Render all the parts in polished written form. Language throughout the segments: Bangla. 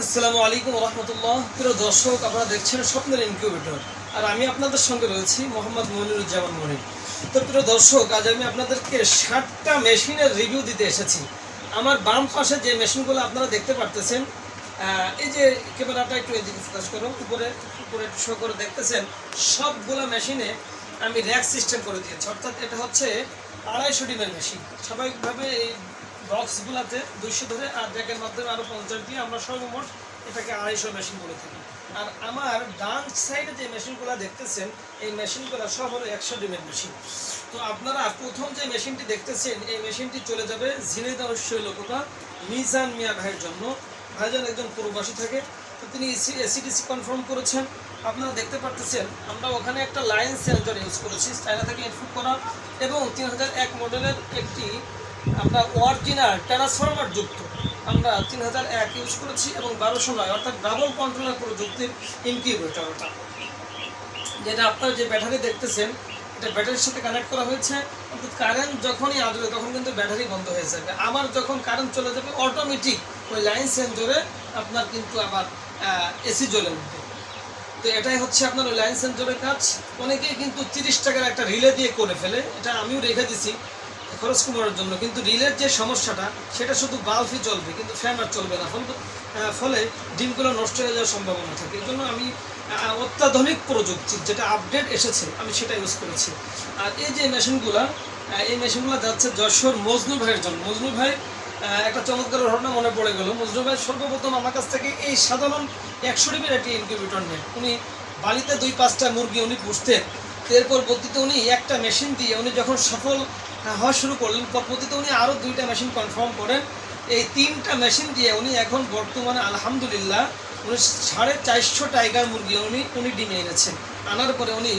আসসালামু আলাইকুম রহমতুল্লাহ। প্রিয় দর্শক, আপনারা দেখছেন স্বপ্নের ইনকিউবেটর, আর আমি আপনাদের সঙ্গে রয়েছি মোহাম্মদ মনিরুজ্জামান মনির। তো প্রিয় দর্শক, আজ আমি আপনাদেরকে 60টা মেশিনের রিভিউ দিতে এসেছি। আমার বাম পাশে যে মেশিনগুলো আপনারা দেখতে পারতেছেন, এই যে ক্যামেরাটা একটু এদিকে ফোকাস করো, উপরে উপরে শো করে দেখতেছেন, সবগুলো মেশিনে আমি র্যাক সিস্টেম করে দিয়েছি। অর্থাৎ এটা হচ্ছে 250 ডিমের মেশিন। স্বাভাবিকভাবে এই বক্সগুলোতে 200 ধরে, আর র্যাকের মাধ্যমে আরও 50 দিয়ে আমরা সর্বমোট এটাকে 250 মেশিন বলে থাকি। আর আমার ডান সাইডে যে মেশিনগুলো দেখতেছেন, এই মেশিনগুলো সব হলো 100 ডিমের মেশিন। তো আপনারা প্রথম যে মেশিনটি দেখতেছেন, এই মেশিনটি চলে যাবে ঝিনাইদহ লোকটা মিজান মিয়া ভাইয়ের জন্য। ভাইজান একজন প্রবাসী থাকে, তো তিনি এসিডিসি কনফার্ম করেছেন। আপনারা দেখতে পারতেছেন আমরা ওখানে একটা লাইন সেন্সর ইউজ করেছি, চায়না থেকে ইনপুট করা, এবং 3001 মডেলের একটি আমরা অরিজিনাল ট্রান্সফরমার যুক্ত আমরা 3001 ইউজ করেছি, এবং 1209 অর্থাৎ ডাবল কন্ট্রোলার প্রযুক্তির ইনকিউবেটর। ওটা যেটা আপনারা যে ব্যাটারি দেখতেছেন, এটা ব্যাটারির সাথে কানেক্ট করা হয়েছে। অর্থাৎ কারেন্ট যখনই আসবে তখন কিন্তু ব্যাটারি বন্ধ হয়ে যাবে। আবার যখন কারেন্ট চলে যাবে অটোমেটিক ওই লাইন সেন্সরে আপনার কিন্তু আবার এসি জ্বলে উঠবে। তো এটাই হচ্ছে আপনার ওই লাইন সেন্সরের কাজ। অনেকেই কিন্তু 30 টাকার একটা রিলে দিয়ে করে ফেলে, এটা আমিও রেখে দিছি খরচ কমানোর জন্য। কিন্তু রিলের যে সমস্যাটা, সেটা শুধু বাল্বই চলবে, কিন্তু ফ্যান আর চলবে না। ফলে ডিমগুলো নষ্ট হয়ে যাওয়ার সম্ভাবনা থাকে। এই জন্য আমি অত্যাধুনিক প্রযুক্তি যেটা আপডেট এসেছে, আমি সেটা ইউজ করেছি। আর এই যে মেশিনগুলো যাচ্ছে যশোর মজনু ভাইয়ের জন্য। মজনু ভাই একটা চমৎকার ঘটনা মনে পড়ে গেল। মজনু ভাই সর্বপ্রথম আমার কাছ থেকে এই সাধারণ 100 ডিমের একটি ইনকিউবেটর নেন। উনি বাড়িতে 2-5টা মুরগি উনি পুষতেন। এরপর পরবর্তীতে উনি একটা মেশিন দিয়ে উনি যখন সফল হওয়া শুরু করলেন, পরবর্তীতে উনি আরও 2টা মেশিন কনফার্ম করেন। এই 3টা মেশিন দিয়ে উনি এখন বর্তমানে আলহামদুলিল্লাহ উনি 450 টাইগার মুরগি উনি ডিমে এনেছেন। আনার পরে উনি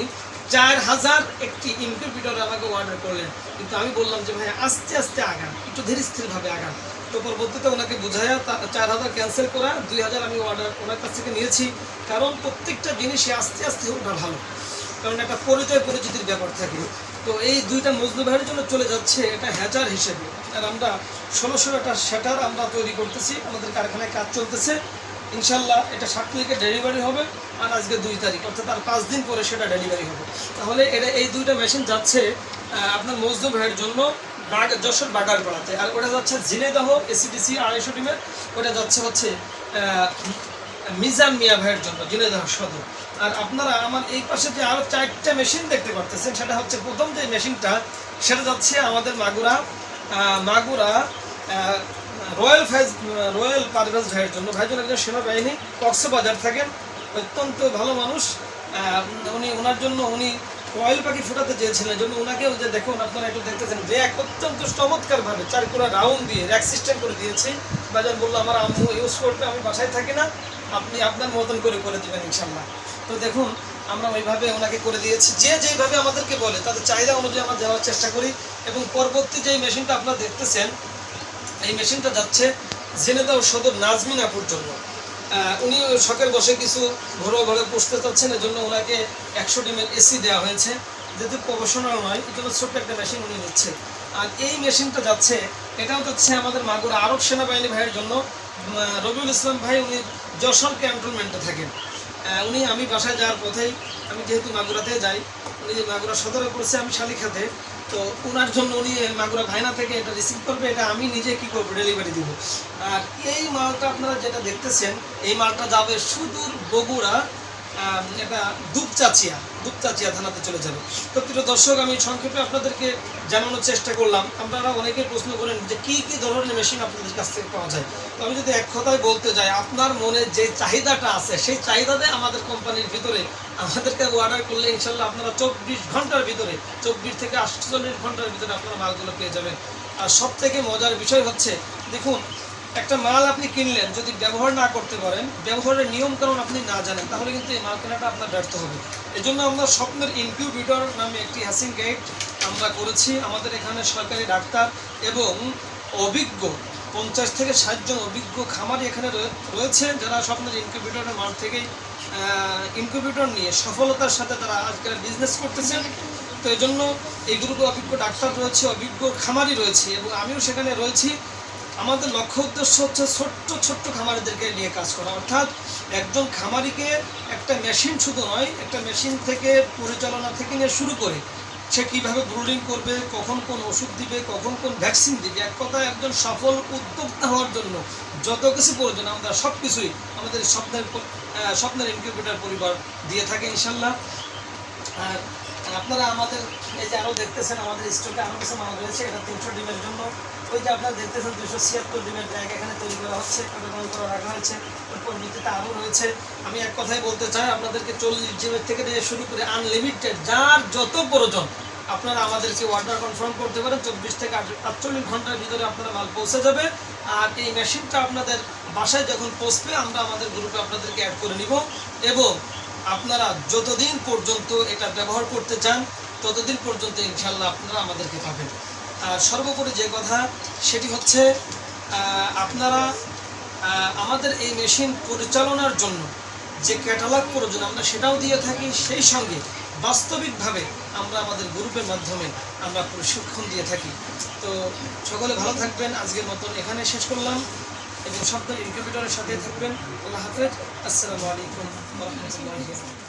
4000 একটি ইনকিউবেটর আমাকে অর্ডার করলেন। কিন্তু আমি বললাম যে ভাই আস্তে আস্তে আগান, একটু ধীরে স্থিরভাবে আগান। তো পরবর্তীতে ওনাকে বোঝায়া 4000 ক্যান্সেল করা, 2000 আমি অর্ডার ওনার কাছ থেকে নিয়েছি। কারণ প্রত্যেকটা জিনিসই আস্তে আস্তে ওটা ভালো, কারণ একটা পরিচিতির ব্যাপার থাকে। তো এই 2টা মজনু ভাইয়ের জন্য চলে যাচ্ছে এটা হ্যাচার হিসেবে। আর আমরা 1600টা শ্যাটার আমরা তৈরি করতেছি, আমাদের কারখানায় কাজ চলতেছে। ইনশাল্লাহ এটা 7 তারিখে ডেলিভারি হবে, আর আজকে 2 তারিখ, অর্থাৎ আর 5 দিন পরে সেটা ডেলিভারি হবে। তাহলে এই 2টা মেশিন যাচ্ছে আপনার মজনু ভাইয়ের জন্য যশোর বাগারপাড়াতে। আর ওটা যাচ্ছে ঝিনাইদহ এসিডিসি 250 ডিমের, ওটা যাচ্ছে হচ্ছে মিজান মিয়া ভাইয়ের জন্য ঝিনাইদহ সদর। আর আপনারা আমার এই পাশে যে আরও 4টা মেশিন দেখতে পারতেছেন, সেটা হচ্ছে প্রথম যে মেশিনটা, সেটা যাচ্ছে আমাদের মাগুরা রয়্যাল পারভেজ ভাইয়ের জন্য। ভাইজন একজন সেনাবাহিনী, কক্সবাজার থাকেন, অত্যন্ত ভালো মানুষ। ওনার জন্য উনি কয়েল পাখি ফোটাতে চেয়েছিলেন, জন্য ওনাকেও যে দেখুন আপনারা একটু দেখতেছেন, র্যাক অত্যন্ত চমৎকারভাবে 4 কোণা রাউন্ড দিয়ে র্যাক সিস্টেম করে দিয়েছি। ভাইজন বললো আমার আম্মু ইউজ করবে, আমি বাসায় থাকি না, আপনি আপনার মতন করে দেবেন ইনশাল্লাহ। তো দেখুন আমরা ওইভাবে ওনাকে করে দিয়েছি। যেভাবে আমাদেরকে বলে তাদের চাহিদা অনুযায়ী আমরা দেওয়ার চেষ্টা করি। এবং পরবর্তী যে মেশিনটা আপনারা দেখতেছেন, এই মেশিনটা যাচ্ছে ঝিনাইদহ সদর নাজমিন আপুর জন্য। উনি শখের বসে কিছু ঘরোয়াভাবে পুষতে চাচ্ছেন, এজন্য ওনাকে 100 ডিমের এসি দেওয়া হয়েছে। যেহেতু প্রফেশনাল নয়, এই জন্য ছোট্ট একটা মেশিন উনি নিচ্ছে। আর এই মেশিনটা যাচ্ছে, এটাও যাচ্ছে আমাদের মাগুরা আরব সেনাবাহিনী ভাইয়ের জন্য। রবিউল ইসলাম ভাই উনি যশোর ক্যান্টনমেন্টে থাকেন। আমি বাসায় যাওয়ার পথেই, আমি যেহেতু মাগুরাতে যাই, উনি মাগুরা সদরে পড়ছে, আমি শালিখাতে। তো ওনার জন্য উনি মাগুরা ভাইনা থেকে এটা রিসিভ করবে, এটা আমি নিজে কি করবো, ডেলিভারি দিব। আর এই মালটা আপনারা যেটা দেখতেছেন, এই মালটা যাবে সুদূর বগুড়া, এটা দুপচাচিয়া থানাতে চলে যাবে। তো প্রিয় দর্শক, আমি সংক্ষেপে আপনাদেরকে জানানোর চেষ্টা করলাম। আপনারা অনেকে প্রশ্ন করেন যে কি ধরনের মেশিন আপনাদের কাছ থেকে পাওয়া যায়। তো আমি যদি এক কথায় বলতে যাই, আপনার মনে যে চাহিদাটা আছে, সেই চাহিদাতে আমাদের কোম্পানির ভিতরে আমাদেরকে অর্ডার করলে ইনশাল্লাহ আপনারা 24 ঘন্টার ভিতরে, 24 থেকে 48 ঘন্টার ভিতরে আপনারা মালগুলো পেয়ে যাবেন। আর সব থেকে মজার বিষয় হচ্ছে, দেখুন একটা মাল আপনি কিনলেন, যদি ব্যবহার না করতে পারেন, ব্যবহারের নিয়ম কারণ আপনি না জানেন, তাহলে কিন্তু এই মাল কেনাটা আপনার ব্যর্থ হবে। এই জন্য আমরা স্বপ্নের ইনকিউবেটর নামে একটি হ্যাসিং গাইড আমরা করেছি। আমাদের এখানে সরকারি ডাক্তার এবং অভিজ্ঞ 50 থেকে 60 জন অভিজ্ঞ খামারি এখানে রয়েছে, যারা স্বপ্নের ইনকিউবেটরের মাল থেকেই ইনকিউবেটর নিয়ে সফলতার সাথে তারা আজকাল বিজনেস করতেছেন। তো এই জন্য এই গ্রুপে অভিজ্ঞ ডাক্তার রয়েছে, অভিজ্ঞ খামারি রয়েছে, এবং আমিও সেখানে রয়েছি। আমাদের লক্ষ্য উদ্দেশ্য হচ্ছে ছোট্ট ছোট্ট খামারিদেরকে নিয়ে কাজ করা, অর্থাৎ একজন খামারিকে একটা মেশিন শুধু নয়, একটা মেশিন থেকে পরিচালনা থেকে নিয়ে শুরু করে সে কীভাবে ব্রুডিং করবে, কখন কোন ওষুধ দিবে, কখন কোন ভ্যাকসিন দিবে, এক কথায় একজন সফল উদ্যোক্তা হওয়ার জন্য যত কিছু প্রয়োজন আমরা সব কিছুই আমাদের স্বপ্নের ইনকিউবেটর পরিবার দিয়ে থাকে ইনশাল্লাহ। আর আপনারা আমাদের এই যে আরও দেখতেছেন আমাদের স্টকে আরও কিছু মাল রয়েছে, এটা 300 ডিমের জন্য। ওই যে আপনারা দেখতেছেন 276 ডিমের জায়গা এখানে তৈরি করা হচ্ছে, কার্যক্রম করা রাখা হয়েছে, ওর পরবর্তীতে আরও রয়েছে। আমি এক কথাই বলতে চাই আপনাদেরকে 40 ডিমের থেকে নিয়ে শুরু করে আনলিমিটেড যার যত প্রয়োজন আপনারা আমাদেরকে অর্ডার কনফার্ম করতে পারেন। 24 থেকে 48 ঘন্টার ভিতরে আপনারা মাল পৌঁছে যাবে। আর এই মেশিনটা আপনাদের বাসায় যখন পৌঁছবে আমরা আমাদের গ্রুপে আপনাদেরকে অ্যাড করে নিব, এবং আপনারা যতদিন পর্যন্ত এটা ব্যবহার করতে চান ততদিন পর্যন্ত ইনশাল্লাহ আপনারা আমাদেরকে পাবেন। আর সর্বোপরি যে কথা সেটি হচ্ছে আপনারা আমাদের এই মেশিন পরিচালনার জন্য যে ক্যাটালগ প্রয়োজন আমরা সেটাও দিয়ে থাকি, সেই সঙ্গে বাস্তবিকভাবে আমরা আমাদের গ্রুপের মাধ্যমে আমরা প্রশিক্ষণ দিয়ে থাকি। তো সকলে ভালো থাকবেন, আজকের মতন এখানে শেষ করলাম, এবং স্বপ্নের ইনকিউবেটরের সাথে থাকবেন। আল্লাহ হাফেজ, আসসালামু আলাইকুম ওয়া রাহমাতুল্লাহি।